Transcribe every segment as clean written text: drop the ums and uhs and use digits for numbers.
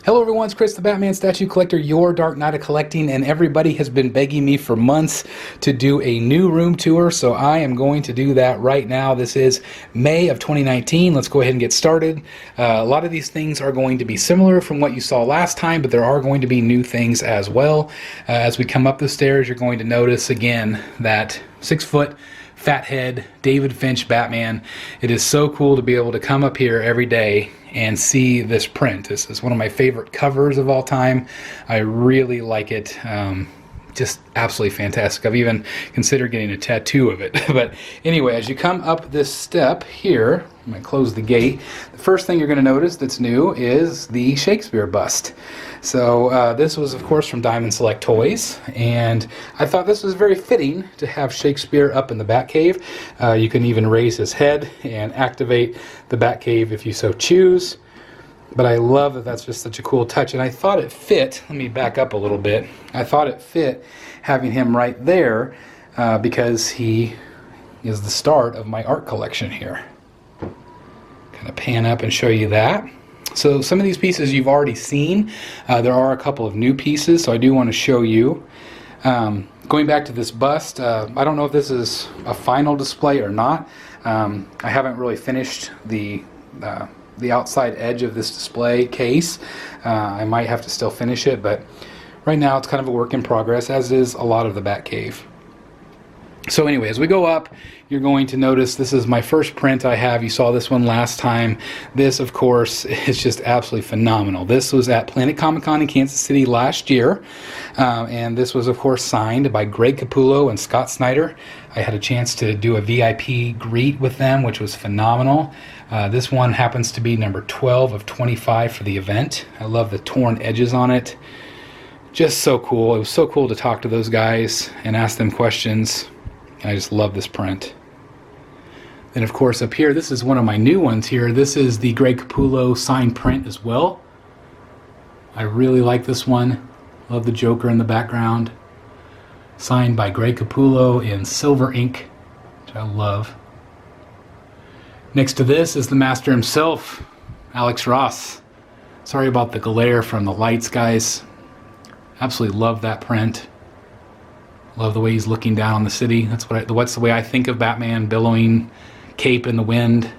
Hello everyone, it's Chris the Batman Statue Collector, your Dark Knight of Collecting, and everybody has been begging me for months to do a new room tour, so I am going to do that right now. This is May of 2019. Let's go ahead and get started. A lot of these things are going to be similar from what you saw last time, but there are going to be new things as well. As we come up the stairs, you're going to notice again that 6-foot fathead David Finch Batman. It is so cool to be able to come up here every day and see this print. This is one of my favorite covers of all time. I really like it. Just absolutely fantastic. I've even considered getting a tattoo of it. But anyway, as you come up this step here, I'm going to close the gate. The first thing you're going to notice that's new is the Shakespeare Bust. So this was, of course, from Diamond Select Toys, and I thought this was very fitting to have Shakespeare up in the Batcave. You can even raise his head and activate the Batcave if you so choose. But I love that that's just such a cool touch, and I thought it fit. Let me back up a little bit. I thought it fit having him right there because he is the start of my art collection here. Kind of pan up and show you that. So some of these pieces you've already seen. There are a couple of new pieces, so I do want to show you. Going back to this bust, I don't know if this is a final display or not. I haven't really finished the outside edge of this display case. I might have to still finish it, but right now it's kind of a work in progress, as is a lot of the Batcave. So anyway, as we go up, you're going to notice this is my first print I have. You saw this one last time. This, of course, is just absolutely phenomenal. This was at Planet Comic-Con in Kansas City last year, and this was, of course, signed by Greg Capullo and Scott Snyder. I had a chance to do a VIP greet with them, which was phenomenal. This one happens to be number 12 of 25 for the event. I love the torn edges on it. Just so cool. It was so cool to talk to those guys and ask them questions. I just love this print. Then of course up here, this is one of my new ones here. This is the Greg Capullo signed print as well. I really like this one. Love the Joker in the background. Signed by Greg Capullo in silver ink, which I love. Next to this is the master himself, Alex Ross. Sorry about the glare from the lights, guys. Absolutely love that print. Love the way he's looking down on the city. That's the way I think of Batman, billowing cape in the wind.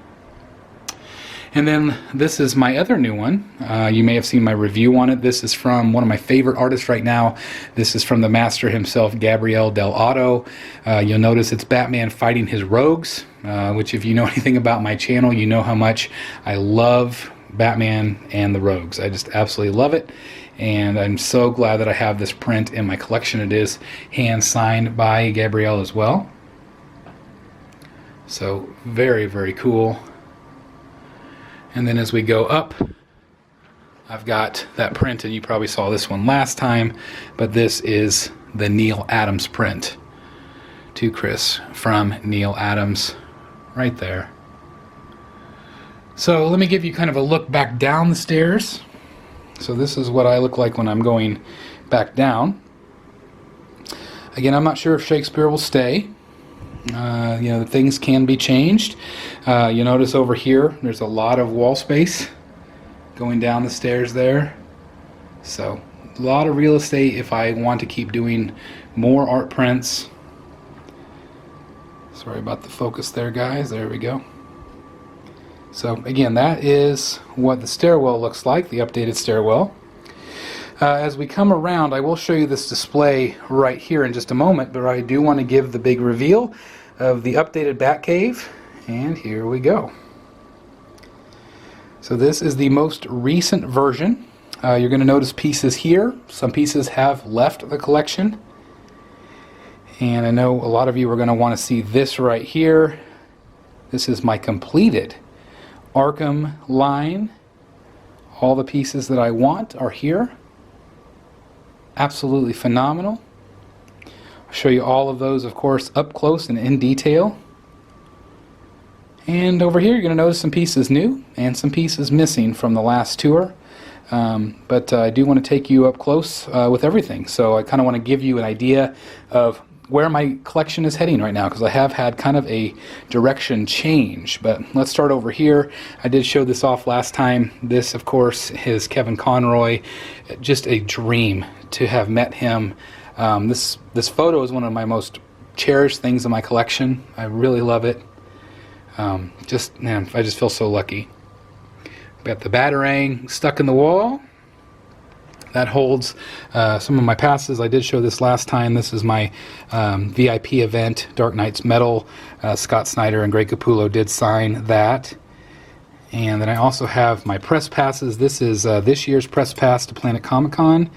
And then this is my other new one. You may have seen my review on it. This is from one of my favorite artists right now. This is from the master himself, Gabriel Del Otto. You'll notice it's Batman fighting his rogues, which if you know anything about my channel, you know how much I love Batman and the rogues. I just absolutely love it. And I'm so glad that I have this print in my collection. It is hand signed by Gabrielle as well. So very, very cool. And then as we go up, I've got that print, and you probably saw this one last time, but this is the Neil Adams print. To Chris from Neil Adams, right there. So let me give you kind of a look back down the stairs. So this is what I look like when I'm going back down. Again, I'm not sure if Shakespeare will stay. You know, things can be changed. You notice over here, there's a lot of wall space going down the stairs there. So a lot of real estate if I want to keep doing more art prints. Sorry about the focus there, guys. There we go. So again, that is what the stairwell looks like, the updated stairwell. As we come around, I will show you this display right here in just a moment, but I do want to give the big reveal of the updated Batcave, and here we go. So this is the most recent version. You're going to notice pieces here. Some pieces have left the collection, and I know a lot of you are going to want to see this right here. This is my completed Arkham line. All the pieces that I want are here. Absolutely phenomenal. I'll show you all of those, of course, up close and in detail. And over here you're going to notice some pieces new and some pieces missing from the last tour. But I do want to take you up close with everything. So I kind of want to give you an idea of where my collection is heading right now, because I have had kind of a direction change. But let's start over here. I did show this off last time. This, of course, is Kevin Conroy. Just a dream to have met him. This photo is one of my most cherished things in my collection. I really love it. Man, I just feel so lucky. Got the Batarang stuck in the wall. That holds some of my passes. I did show this last time. This is my VIP event, Dark Knight's Medal. Scott Snyder and Greg Capullo did sign that. And then I also have my press passes. This is this year's press pass to Planet Comic-Con,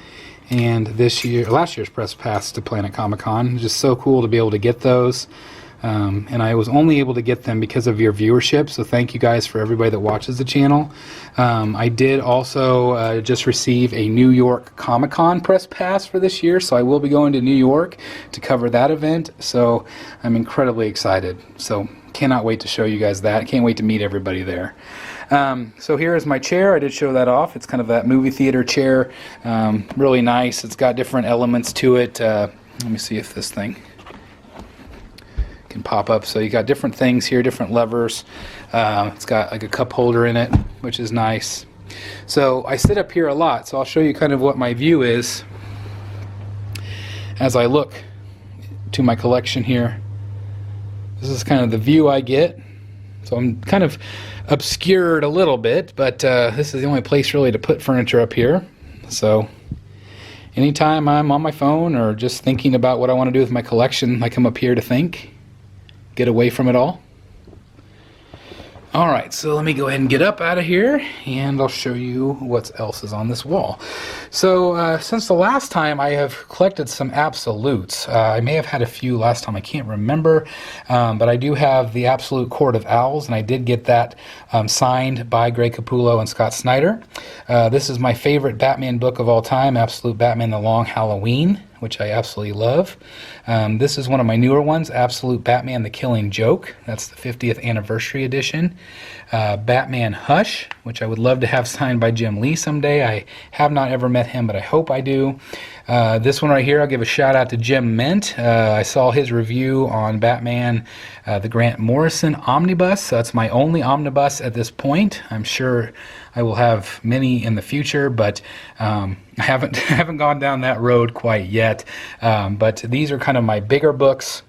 and last year's press pass to Planet Comic-Con. Just so cool to be able to get those. And I was only able to get them because of your viewership, so thank you guys for everybody that watches the channel. I did also just receive a New York Comic-Con press pass for this year, so I will be going to New York to cover that event, so I'm incredibly excited. So cannot wait to show you guys that. Can't wait to meet everybody there. So here is my chair. I did show that off. It's kind of that movie theater chair. Really nice. It's got different elements to it. Let me see if this thing can pop up. So you got different things here, different levers. It's got like a cup holder in it, which is nice. So I sit up here a lot, so I'll show you kind of what my view is as I look to my collection here. This is kind of the view I get. So I'm kind of obscured a little bit, but this is the only place really to put furniture up here. So anytime I'm on my phone or just thinking about what I want to do with my collection, I come up here to think. Get away from it all. Alright, so let me go ahead and get up out of here, and I'll show you what else is on this wall. So, since the last time, I have collected some absolutes. I may have had a few last time, I can't remember, but I do have the Absolute Court of Owls, and I did get that signed by Greg Capullo and Scott Snyder. This is my favorite Batman book of all time, Absolute Batman The Long Halloween, which I absolutely love. This is one of my newer ones, Absolute Batman The Killing Joke. That's the 50th anniversary edition. Batman Hush, which I would love to have signed by Jim Lee someday. I have not ever met him, but I hope I do. This one right here, I'll give a shout out to Jim Mint. I saw his review on Batman, the Grant Morrison Omnibus. So that's my only omnibus at this point. I'm sure I will have many in the future, but I haven't gone down that road quite yet. But these are kind of my bigger books.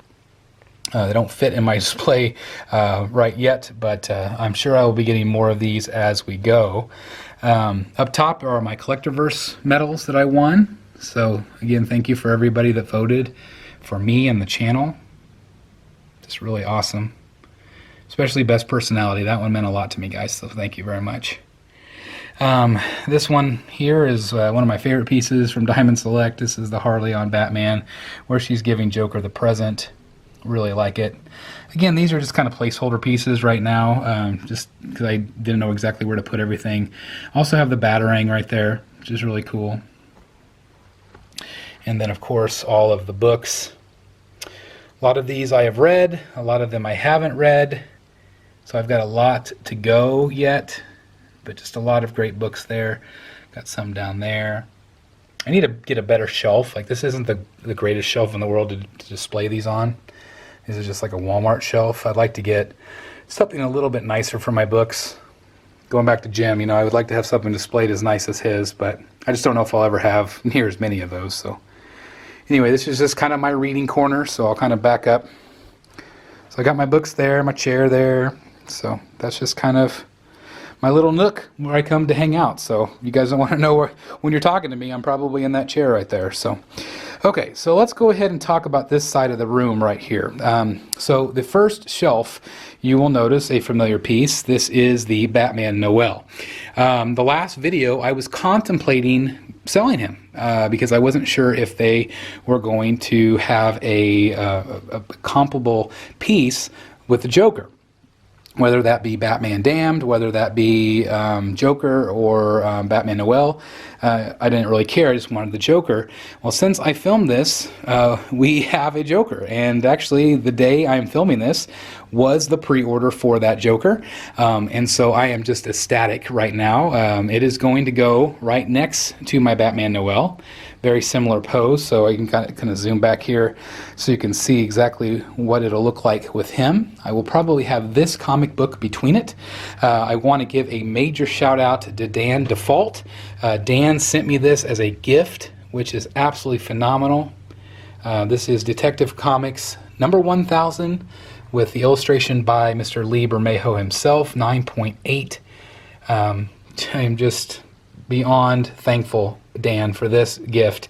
They don't fit in my display right yet, but I'm sure I will be getting more of these as we go. Up top are my Collectorverse medals that I won. So again, thank you for everybody that voted for me and the channel. Just really awesome. Especially Best Personality. That one meant a lot to me, guys, so thank you very much. This one here is one of my favorite pieces from Diamond Select. This is the Harley on Batman, where she's giving Joker the present. Really like it. Again, these are just kind of placeholder pieces right now, just because I didn't know exactly where to put everything. Also have the Batarang right there, which is really cool. And then, of course, all of the books. A lot of these I have read, a lot of them I haven't read, so I've got a lot to go yet, but just a lot of great books there. Got some down there. I need to get a better shelf. Like, this isn't the greatest shelf in the world to display these on. This is just like a Walmart shelf. I'd like to get something a little bit nicer for my books. Going back to Jim, you know, I would like to have something displayed as nice as his, but I just don't know if I'll ever have near as many of those. So anyway, this is just kind of my reading corner, so I'll kind of back up. So I got my books there, my chair there. So that's just kind of my little nook where I come to hang out. So you guys don't want to know where, when you're talking to me, I'm probably in that chair right there. So, okay, so let's go ahead and talk about this side of the room right here. So the first shelf, you will notice a familiar piece. This is the Batman Noel. The last video, I was contemplating selling him because I wasn't sure if they were going to have a comparable piece with the Joker. Whether that be Batman Damned, whether that be Joker or Batman Noel, I didn't really care. I just wanted the Joker. Well, since I filmed this, we have a Joker. And actually, the day I'm filming this was the pre-order for that Joker. And so I am just ecstatic right now. It is going to go right next to my Batman Noel very similar pose. So I can kind of zoom back here so you can see exactly what it'll look like with him. I will probably have this comic book between it. I want to give a major shout out to Dan Default. Dan sent me this as a gift, which is absolutely phenomenal. This is Detective Comics number 1000 with the illustration by Mr. Lee Bermejo himself, 9.8. I'm just beyond thankful, Dan, for this gift.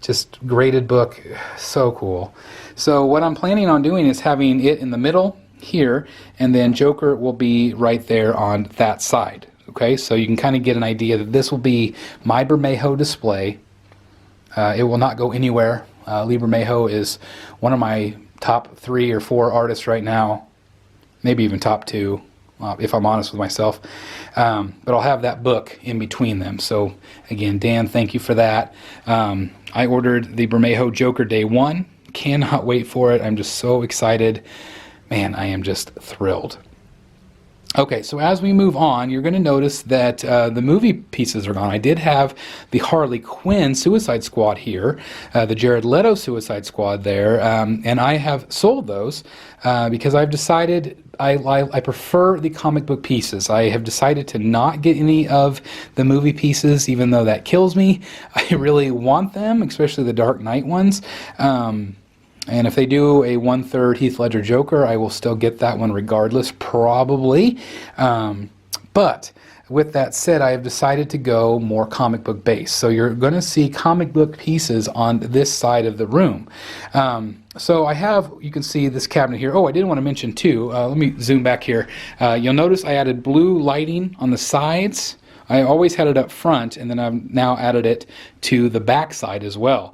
Just graded book, so cool. So what I'm planning on doing is having it in the middle here, and then Joker will be right there on that side. Okay, so you can kind of get an idea that this will be my Bermejo display. It will not go anywhere. Lee Bermejo is one of my top 3 or 4 artists right now, maybe even top 2, if I'm honest with myself. But I'll have that book in between them. So again, Dan, thank you for that. I ordered the Bermejo Joker Day 1. Cannot wait for it. I'm just so excited. Man, I am just thrilled. Okay, so as we move on, you're going to notice that the movie pieces are gone. I did have the Harley Quinn Suicide Squad here, the Jared Leto Suicide Squad there, and I have sold those because I've decided I prefer the comic book pieces. I have decided to not get any of the movie pieces, even though that kills me. I really want them, especially the Dark Knight ones. And if they do a 1/3 Heath Ledger Joker, I will still get that one regardless, probably. But with that said, I have decided to go more comic book based. So you're going to see comic book pieces on this side of the room. So I have, you can see this cabinet here. Oh, I did want to mention too, let me zoom back here. You'll notice I added blue lighting on the sides. I always had it up front, and then I've now added it to the back side as well.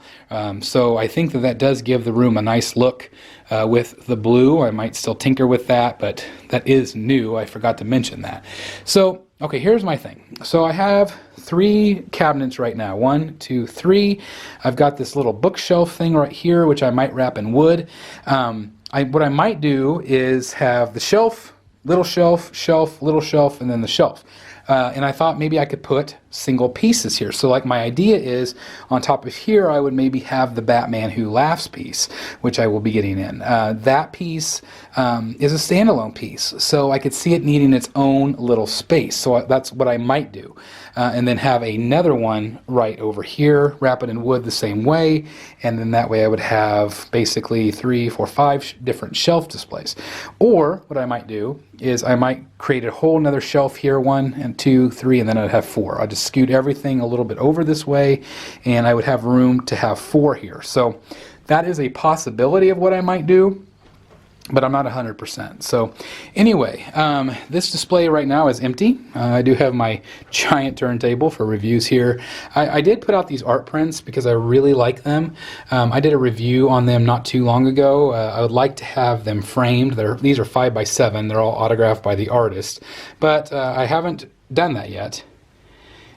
So I think that that does give the room a nice look with the blue. I might still tinker with that, but that is new. I forgot to mention that. So, okay, here's my thing. So I have 3 cabinets right now. 1, 2, 3. I've got this little bookshelf thing right here, which I might wrap in wood. What I might do is have the shelf, little shelf, shelf, little shelf, and then the shelf. And I thought maybe I could put single pieces here. So like my idea is on top of here I would maybe have the Batman Who Laughs piece, which I will be getting in. That piece is a standalone piece, so I could see it needing its own little space. So that's what I might do. And then have another one right over here, wrap it in wood the same way, and then that way I would have basically 3, 4, 5 different shelf displays. Or what I might do is I might create a whole another shelf here, 1 and 2, 3, and then I'd have 4. I'll just scoot everything a little bit over this way, and I would have room to have 4 here. So that is a possibility of what I might do, but I'm not 100%. So anyway, this display right now is empty. I do have my giant turntable for reviews here. I did put out these art prints because I really like them. I did a review on them not too long ago. I would like to have them framed. These are 5x7. They're all autographed by the artist, but I haven't done that yet.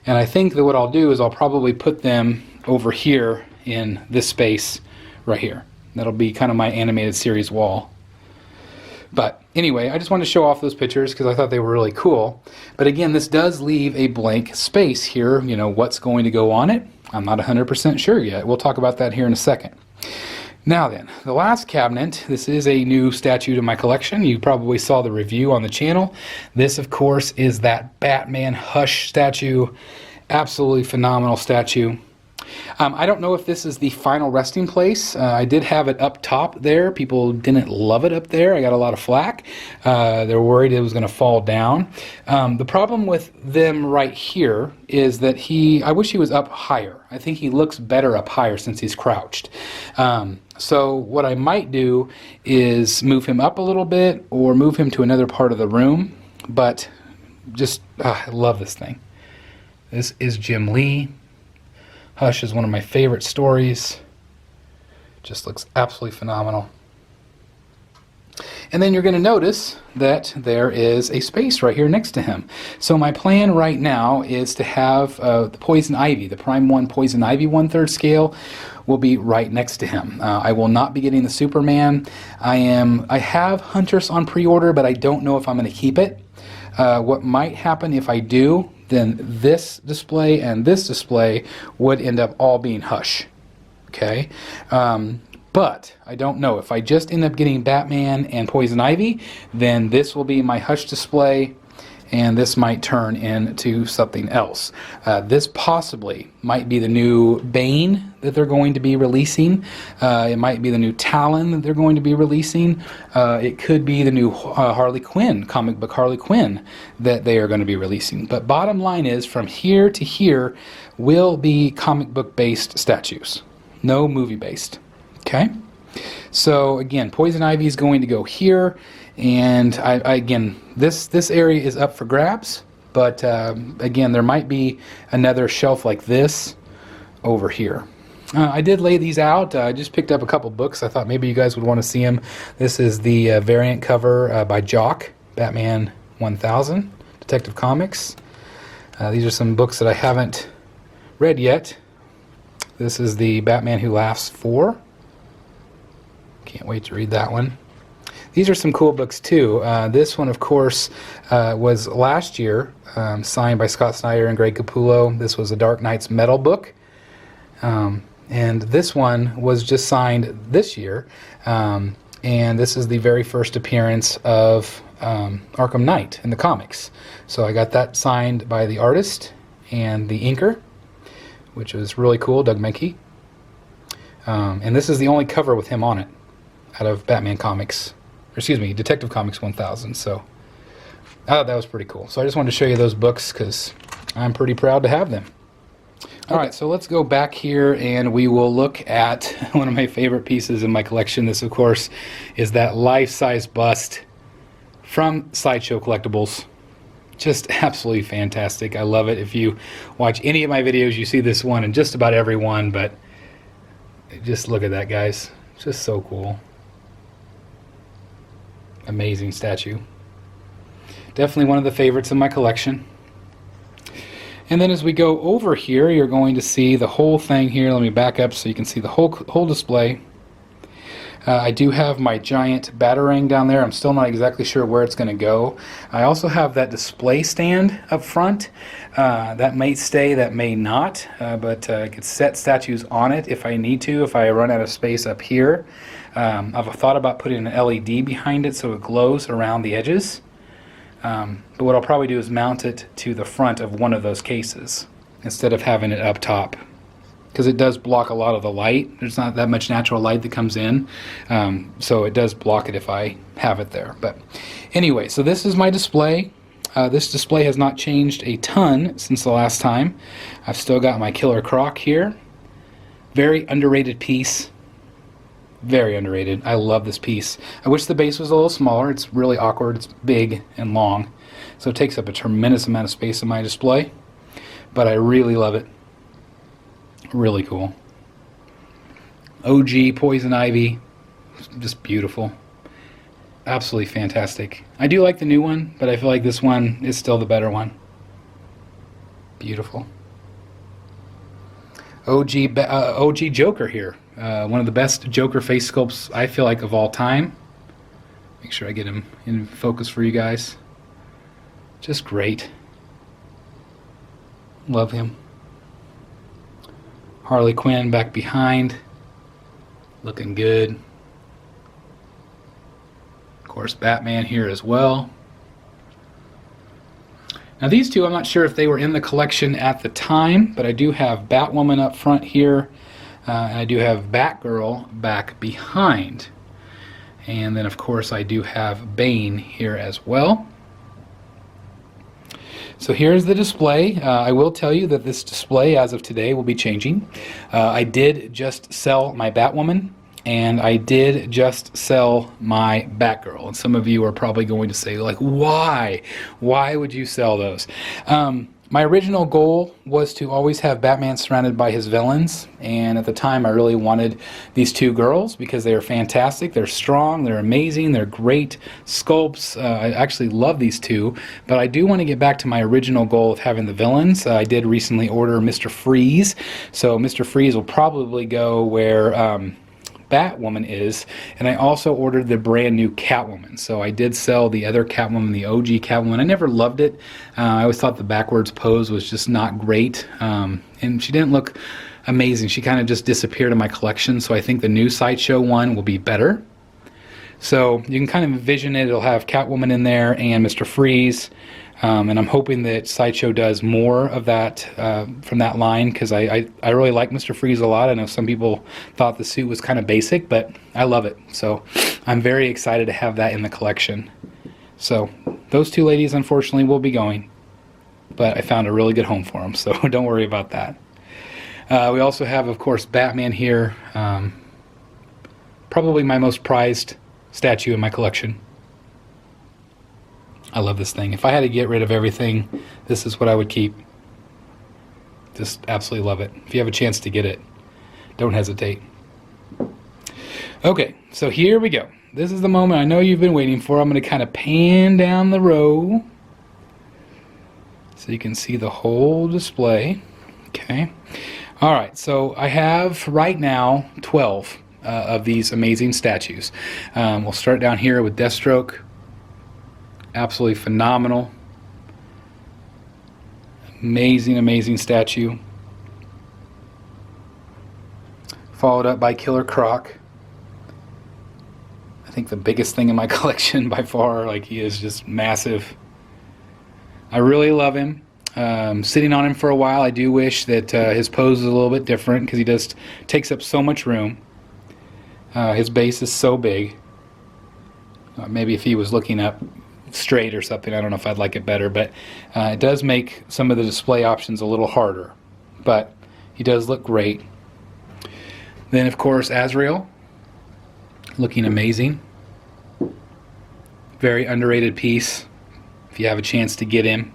And I think that what I'll do is I'll probably put them over here in this space right here. That'll be kind of my animated series wall. But anyway, I just wanted to show off those pictures because I thought they were really cool. But again, this does leave a blank space here. You know, what's going to go on it? I'm not 100% sure yet. We'll talk about that here in a second. Now then, the last cabinet, this is a new statue to my collection. You probably saw the review on the channel. This, of course, is that Batman Hush statue. Absolutely phenomenal statue. I don't know if this is the final resting place. I did have it up top there. People didn't love it up there. I got a lot of flack. They were worried it was going to fall down. The problem with them right here is that I wish he was up higher. I think he looks better up higher since he's crouched. So what I might do is move him up a little bit or move him to another part of the room. But just, I love this thing. This is Jim Lee. Hush is one of my favorite stories. Just looks absolutely phenomenal. And then you're going to notice that there is a space right here next to him. So my plan right now is to have the Poison Ivy, the Prime 1 Poison Ivy 1/3 scale will be right next to him. I will not be getting the Superman. I have Huntress on pre-order, but I don't know if I'm going to keep it. What might happen if I do, then this display and this display would end up all being Hush. Okay, but I don't know. If I just end up getting Batman and Poison Ivy, then this will be my Hush display, and this might turn into something else. This possibly might be the new Bane that they're going to be releasing. It might be the new Talon that they're going to be releasing. It could be the new Harley Quinn, comic book Harley Quinn, that they are going to be releasing. But bottom line is, from here to here will be comic book based statues, no movie based. Okay, so again, Poison Ivy is going to go here, and again, this area is up for grabs, but again, there might be another shelf like this over here. I did lay these out. I just picked up a couple books. I thought maybe you guys would want to see them. This is the variant cover by Jock, Batman 1000, Detective Comics. These are some books that I haven't read yet. This is the Batman Who Laughs 4. Can't wait to read that one. These are some cool books too. This one, of course, was last year, signed by Scott Snyder and Greg Capullo. This was a Dark Knight's Metal book. And this one was just signed this year. And this is the very first appearance of Arkham Knight in the comics. So I got that signed by the artist and the inker, which was really cool, Doug Menke. And this is the only cover with him on it out of Batman Comics, or excuse me, Detective Comics 1000. So I thought that was pretty cool. So I just wanted to show you those books because I'm pretty proud to have them. All right, so let's go back here and we will look at one of my favorite pieces in my collection. This, of course, is that life-size bust from Sideshow Collectibles. Just absolutely fantastic. I love it. If you watch any of my videos, you see this one and just about every one, but just look at that, guys. It's just so cool. Amazing statue. Definitely one of the favorites in my collection. And then as we go over here, you're going to see the whole thing here. Let me back up so you can see the whole display. I do have my giant Batarang down there. I'm still not exactly sure where it's going to go. I also have that display stand up front. That may stay, that may not, but I could set statues on it if I need to, if I run out of space up here. I've thought about putting an LED behind it so it glows around the edges. But what I'll probably do is mount it to the front of one of those cases instead of having it up top, because it does block a lot of the light. There's not that much natural light that comes in, so it does block it if I have it there. But anyway, so this is my display. This display has not changed a ton since the last time. I've still got my Killer Croc here. Very underrated piece. Very underrated. I love this piece. I wish the base was a little smaller. It's really awkward. It's big and long, so it takes up a tremendous amount of space in my display, but I really love it. Really cool. OG Poison Ivy. Just beautiful. Absolutely fantastic. I do like the new one, but I feel like this one is still the better one. Beautiful. OG Joker here. One of the best Joker face sculpts I feel like of all time. Make sure I get him in focus for you guys. Just great. Love him. Harley Quinn back behind. Looking good. Of course, Batman here as well. Now these two, I'm not sure if they were in the collection at the time, but I do have Batwoman up front here, and I do have Batgirl back behind. And then of course I do have Bane here as well. So here's the display. I will tell you that this display as of today will be changing. I did just sell my Batwoman, and I did just sell my Batgirl. And some of you are probably going to say, like, why? Why would you sell those? My original goal was to always have Batman surrounded by his villains, and at the time I really wanted these two girls because they are fantastic. They're strong, they're amazing, they're great sculpts. I actually love these two, but I do want to get back to my original goal of having the villains. I did recently order Mr. Freeze, so Mr. Freeze will probably go where Batwoman is, and I also ordered the brand new Catwoman. So I did sell the other Catwoman, the OG Catwoman. I never loved it. I always thought the backwards pose was just not great, and she didn't look amazing. She kind of just disappeared in my collection, so I think the new Sideshow one will be better. So you can kind of envision it. It'll have Catwoman in there and Mr. Freeze. And I'm hoping that Sideshow does more of that from that line, because I really like Mr. Freeze a lot. I know some people thought the suit was kind of basic, but I love it. So I'm very excited to have that in the collection. So those two ladies, unfortunately, will be going. But I found a really good home for them, so don't worry about that. We also have, of course, Batman here. Probably my most prized statue in my collection. I love this thing. If I had to get rid of everything, this is what I would keep. Just absolutely love it. If you have a chance to get it, don't hesitate. Okay, so here we go. This is the moment I know you've been waiting for. I'm going to kind of pan down the row so you can see the whole display. Okay. All right, so I have right now 12 of these amazing statues. We'll start down here with Deathstroke. Absolutely phenomenal. Amazing, amazing statue. Followed up by Killer Croc. I think the biggest thing in my collection by far. Like, he is just massive. I really love him. Sitting on him for a while, I do wish that his pose is a little bit different, because he just takes up so much room. His base is so big. Maybe if he was looking up straight or something, I don't know if I'd like it better, but it does make some of the display options a little harder, but he does look great. Then, of course, Azrael, looking amazing. Very underrated piece. If you have a chance to get him,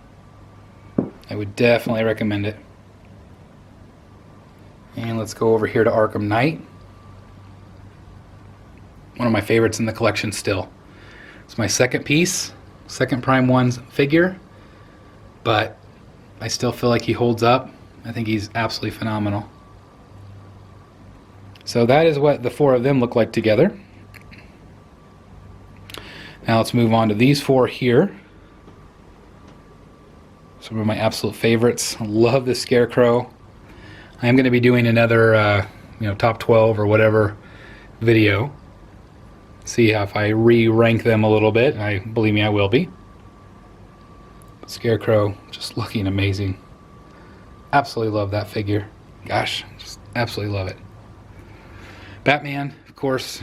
I would definitely recommend it. And let's go over here to Arkham Knight. One of my favorites in the collection still. It's my second piece, second Prime 1 figure, but I still feel like he holds up. I think he's absolutely phenomenal. So that is what the four of them look like together. Now let's move on to these four here. Some of my absolute favorites. I love the Scarecrow. I am going to be doing another top 12 or whatever video. See if I re-rank them a little bit. Believe me, I will be. Scarecrow, just looking amazing. Absolutely love that figure. Gosh, just absolutely love it. Batman, of course,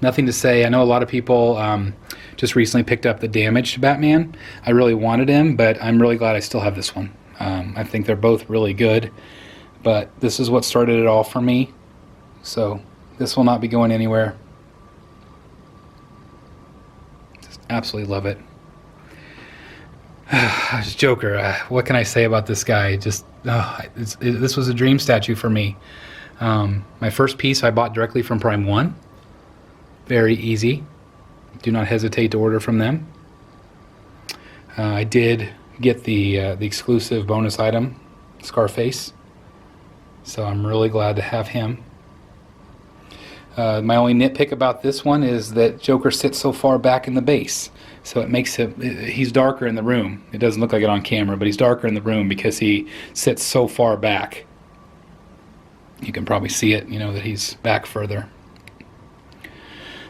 nothing to say. I know a lot of people just recently picked up the damaged Batman. I really wanted him, but I'm really glad I still have this one. I think they're both really good, but this is what started it all for me. So this will not be going anywhere. Just absolutely love it. Joker, what can I say about this guy? Just this was a dream statue for me. My first piece I bought directly from Prime 1. Very easy. Do not hesitate to order from them. I did get the exclusive bonus item, Scarface, so I'm really glad to have him. My only nitpick about this one is that Joker sits so far back in the base, so it makes he's darker in the room. It doesn't look like it on camera, but he's darker in the room because he sits so far back. You can probably see it, that he's back further.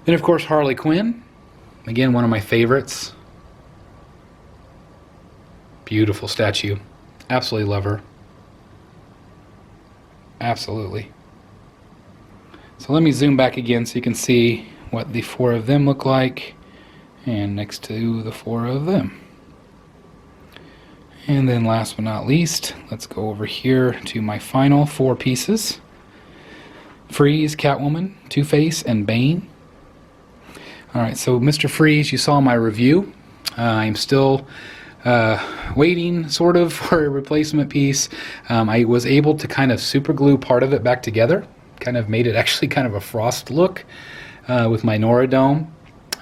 Then, of course, Harley Quinn. Again, one of my favorites. Beautiful statue. Absolutely love her. Absolutely. So let me zoom back again so you can see what the four of them look like. And next to the four of them. And then last but not least, let's go over here to my final four pieces. Freeze, Catwoman, Two-Face, and Bane. Alright, so Mr. Freeze, you saw my review. I'm still waiting, sort of, for a replacement piece. I was able to kind of super glue part of it back together. Kind of made it actually kind of a frost look with my Nora dome.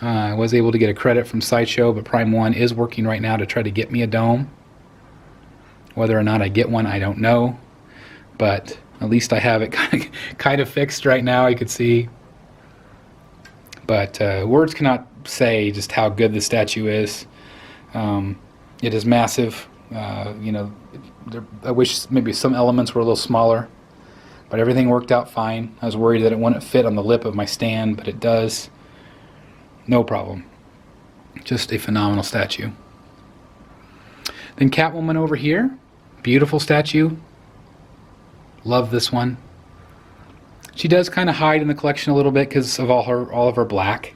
I was able to get a credit from Sideshow, but Prime 1 is working right now to try to get me a dome. Whether or not I get one, I don't know. But At least I have it kind of fixed right now, I could see. But words cannot say just how good the statue is. It is massive. You know, I wish maybe some elements were a little smaller, but everything worked out fine. I was worried that it wouldn't fit on the lip of my stand, but it does. No problem. Just a phenomenal statue. Then Catwoman over here. Beautiful statue. Love this one. She does kind of hide in the collection a little bit because of all of her black.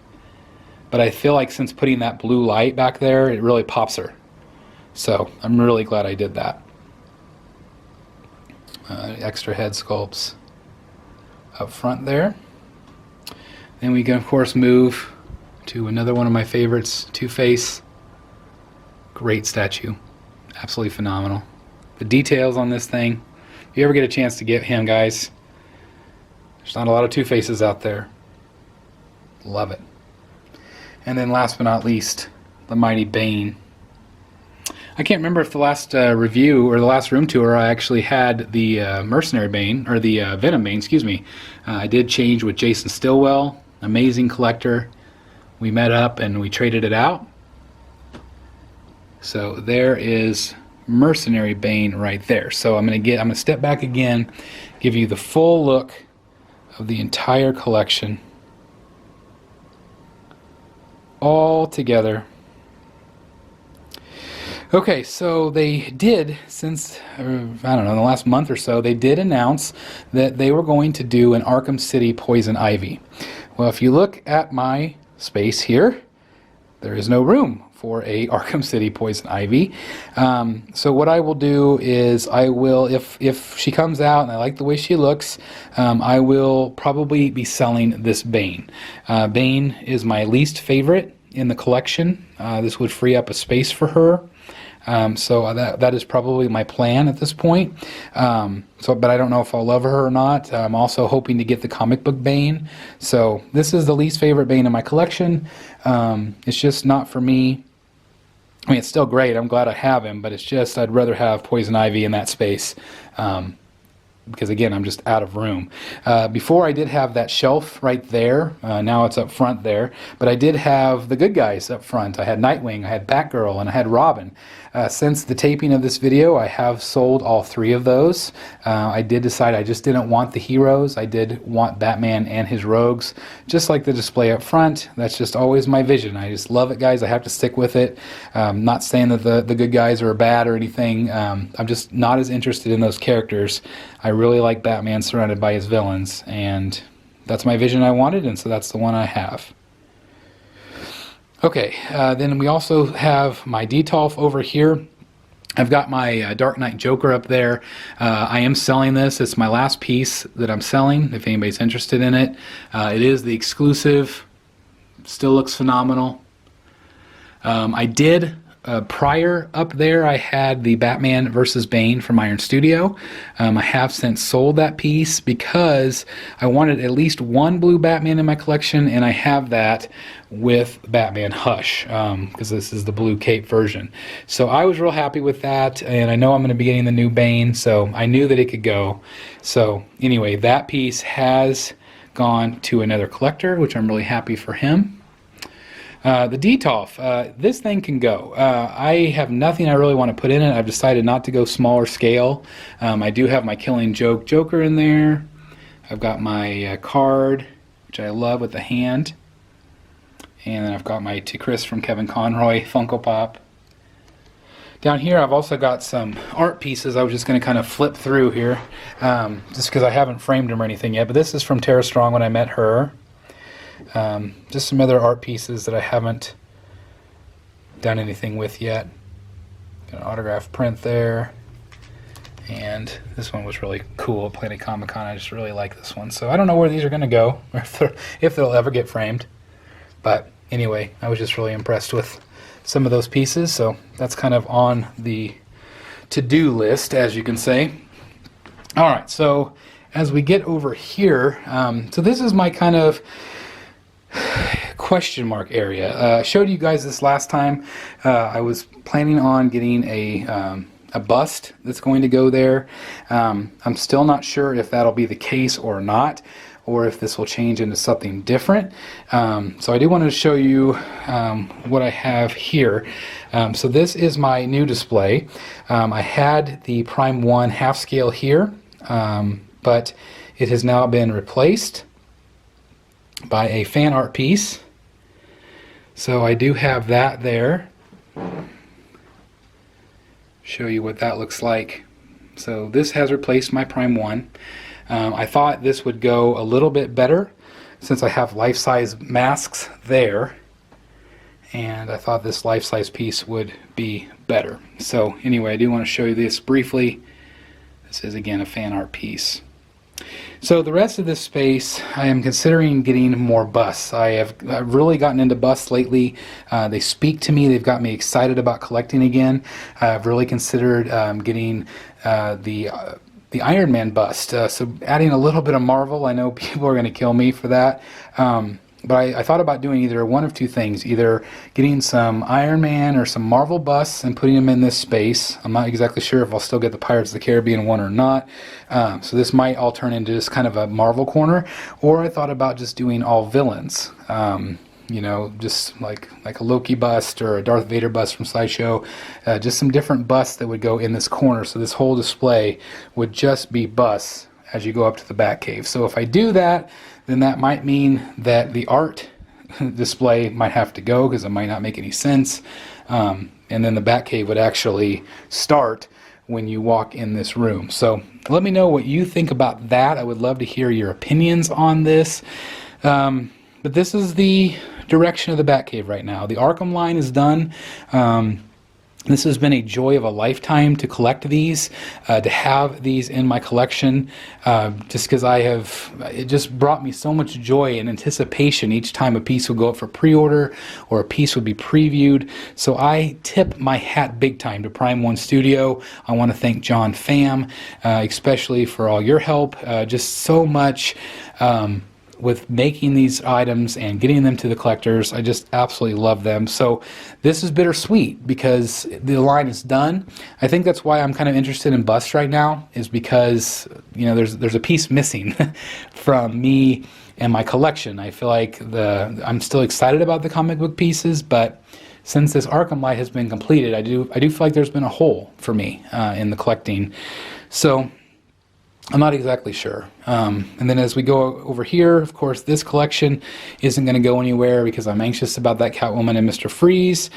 But I feel like since putting that blue light back there, it really pops her. So I'm really glad I did that. Extra head sculpts up front there. Then we can of course move to another one of my favorites, Two-Face. Great statue. Absolutely phenomenal. The details on this thing. If you ever get a chance to get him, guys, there's not a lot of Two-Faces out there. Love it. And then last but not least, the Mighty Bane. I can't remember if the last review or the last room tour I actually had the Mercenary Bane, or the Venom Bane, excuse me. I did change with Jason Stillwell, amazing collector. We met up and we traded it out. So there is Mercenary Bane right there. So I'm gonna step back again, give you the full look of the entire collection all together. Okay, so they did, since, I don't know, in the last month or so, they did announce that they were going to do an Arkham City Poison Ivy. Well, if you look at my space here, there is no room for a Arkham City Poison Ivy. So what I will do is I will, if she comes out and I like the way she looks, I will probably be selling this Bane. Bane is my least favorite in the collection. This would free up a space for her. So that is probably my plan at this point. But I don't know if I'll love her or not. I'm also hoping to get the comic book Bane. So this is the least favorite Bane in my collection. It's just not for me. I mean, it's still great. I'm glad I have him, but it's just I'd rather have Poison Ivy in that space. Because again, I'm just out of room. Before I did have that shelf right there. Now it's up front there. But I did have the good guys up front. I had Nightwing, I had Batgirl, and I had Robin. Since the taping of this video, I have sold all three of those. I did decide I just didn't want the heroes. I did want Batman and his rogues, just like the display up front. That's just always my vision. I just love it, guys. I have to stick with it. Not saying that the good guys are bad or anything. I'm just not as interested in those characters. I really like Batman surrounded by his villains, and that's my vision I wanted, and so that's the one I have. Okay, then we also have my Detolf over here. I've got my Dark Knight Joker up there. I am selling this. It's my last piece that I'm selling, if anybody's interested in it. It is the exclusive. Still looks phenomenal. I did, prior up there, I had the Batman vs. Bane from Iron Studio. I have since sold that piece because I wanted at least one blue Batman in my collection, and I have that with Batman Hush, because this is the blue cape version. So I was real happy with that, and I know I'm going to be getting the new Bane, so I knew that it could go. So anyway, that piece has gone to another collector, which I'm really happy for him. The Detolf, this thing can go. I have nothing I really want to put in it. I've decided not to go smaller scale. I do have my Killing Joke Joker in there. I've got my card, which I love, with the hand. And then I've got my To Chris from Kevin Conroy Funko Pop. Down here I've also got some art pieces I was just going to kind of flip through here, just because I haven't framed them or anything yet. But this is from Tara Strong when I met her. Just some other art pieces that I haven't done anything with yet. Got an autograph print there. And this one was really cool at Planet Comic Con. I just really like this one. So I don't know where these are going to go, or if they'll ever get framed. But anyway, I was just really impressed with some of those pieces. So that's kind of on the to-do list, as you can say. All right, so as we get over here, so this is my kind of question mark area. I showed you guys this last time. I was planning on getting a a bust that's going to go there. I'm still not sure if that'll be the case or not, or if this will change into something different. So I do want to show you what I have here. So this is my new display. I had the Prime 1 half scale here, but it has now been replaced by a fan art piece. So I do have that there. Show you what that looks like. So this has replaced my Prime 1. I thought this would go a little bit better since I have life-size masks there, and I thought this life-size piece would be better. So anyway, I do want to show you this briefly. This is again a fan art piece. So the rest of this space, I am considering getting more busts. I've really gotten into busts lately. They speak to me. They've got me excited about collecting again. I've really considered getting the Iron Man bust. So adding a little bit of Marvel. I know people are going to kill me for that. But I thought about doing either one of two things. Either getting some Iron Man or some Marvel busts and putting them in this space. I'm not exactly sure if I'll still get the Pirates of the Caribbean one or not. So this might all turn into just kind of a Marvel corner. Or I thought about just doing all villains. You know, just like a Loki bust or a Darth Vader bust from Sideshow. Just some different busts that would go in this corner. So this whole display would just be busts as you go up to the Batcave. So if I do that, then that might mean that the art display might have to go because it might not make any sense. And then the Batcave would actually start when you walk in this room. So let me know what you think about that. I would love to hear your opinions on this. But this is the direction of the Batcave right now. The Arkham line is done. This has been a joy of a lifetime to collect these, to have these in my collection, just because it just brought me so much joy and anticipation each time a piece would go up for pre-order or a piece would be previewed. So I tip my hat big time to Prime 1 Studio. I want to thank John Pham, especially for all your help. Just so much with making these items and getting them to the collectors. I just absolutely love them. So this is bittersweet because the line is done. I think that's why I'm kind of interested in busts right now, is because, you know, there's a piece missing from me and my collection. I feel like I'm still excited about the comic book pieces, but since this Arkham Knight has been completed, I do feel like there's been a hole for me in the collecting. So I'm not exactly sure. And then as we go over here, of course, this collection isn't going to go anywhere because I'm anxious about that Catwoman and Mr. Freeze.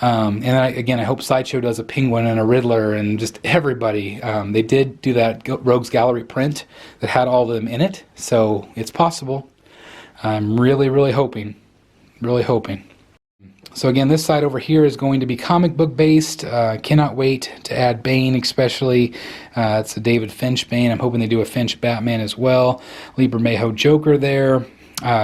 And again, I hope Sideshow does a Penguin and a Riddler and just everybody. They did do that Rogues Gallery print that had all of them in it, so it's possible. I'm really, really hoping. Really hoping. So again, this side over here is going to be comic book based. Cannot wait to add Bane, especially. It's a David Finch Bane. I'm hoping they do a Finch Batman as well. Lee Bermejo Joker there.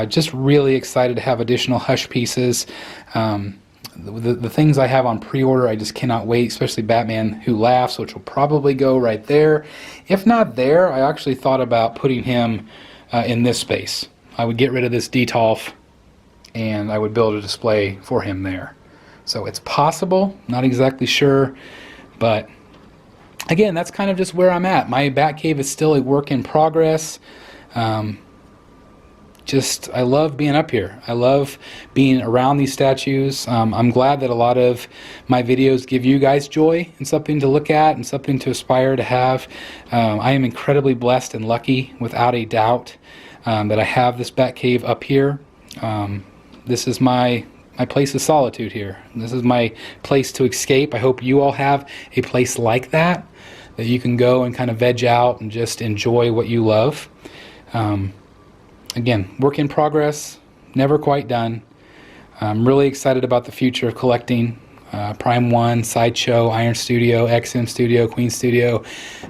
Just really excited to have additional Hush pieces. The things I have on pre-order, I just cannot wait, especially Batman Who Laughs, which will probably go right there. If not there, I actually thought about putting him in this space. I would get rid of this Detolf and I would build a display for him there. So it's possible, not exactly sure, but again, that's kind of just where I'm at. My Batcave is still a work in progress. I love being up here. I love being around these statues. I'm glad that a lot of my videos give you guys joy and something to look at and something to aspire to have. I am incredibly blessed and lucky, without a doubt, that I have this Batcave up here. This is my place of solitude here. This is my place to escape. I hope you all have a place like that you can go and kind of veg out and just enjoy what you love. Again, work in progress, never quite done. I'm really excited about the future of collecting. Prime 1, Sideshow, Iron Studio, XM Studio, Queen Studio,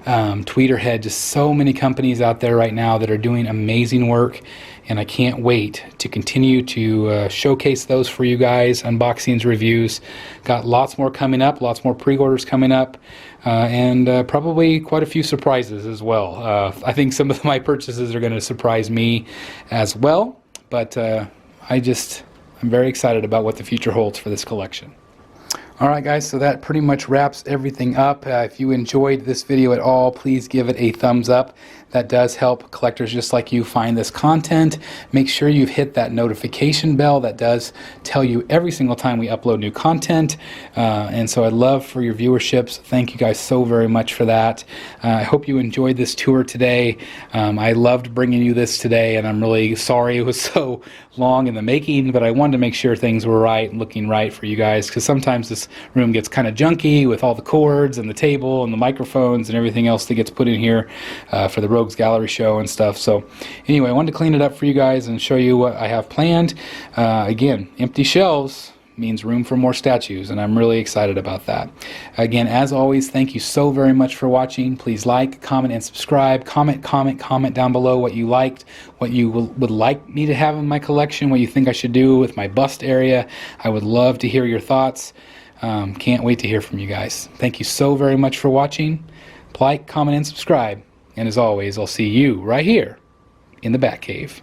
Tweeterhead, just so many companies out there right now that are doing amazing work, and I can't wait to continue to showcase those for you guys, unboxings, reviews. Got lots more coming up, lots more pre-orders coming up, and probably quite a few surprises as well. I think some of my purchases are going to surprise me as well, but I'm very excited about what the future holds for this collection. Alright guys, so that pretty much wraps everything up. If you enjoyed this video at all, please give it a thumbs up. That does help collectors just like you find this content. Make sure you've hit that notification bell. That does tell you every single time we upload new content. And so I'd love for your viewerships. Thank you guys so very much for that. I hope you enjoyed this tour today. I loved bringing you this today, and I'm really sorry it was so long in the making, but I wanted to make sure things were right and looking right for you guys, because sometimes this room gets kind of junky with all the cords and the table and the microphones and everything else that gets put in here for the Rogues Gallery show and stuff. So anyway, I wanted to clean it up for you guys and show you what I have planned. Again, empty shelves means room for more statues, and I'm really excited about that. Again, as always, thank you so very much for watching. Please like, comment, and subscribe. Comment down below what you liked, what you would like me to have in my collection, what you think I should do with my bust area. I would love to hear your thoughts. Can't wait to hear from you guys. Thank you so very much for watching. Like, comment, and subscribe. And as always, I'll see you right here in the Batcave.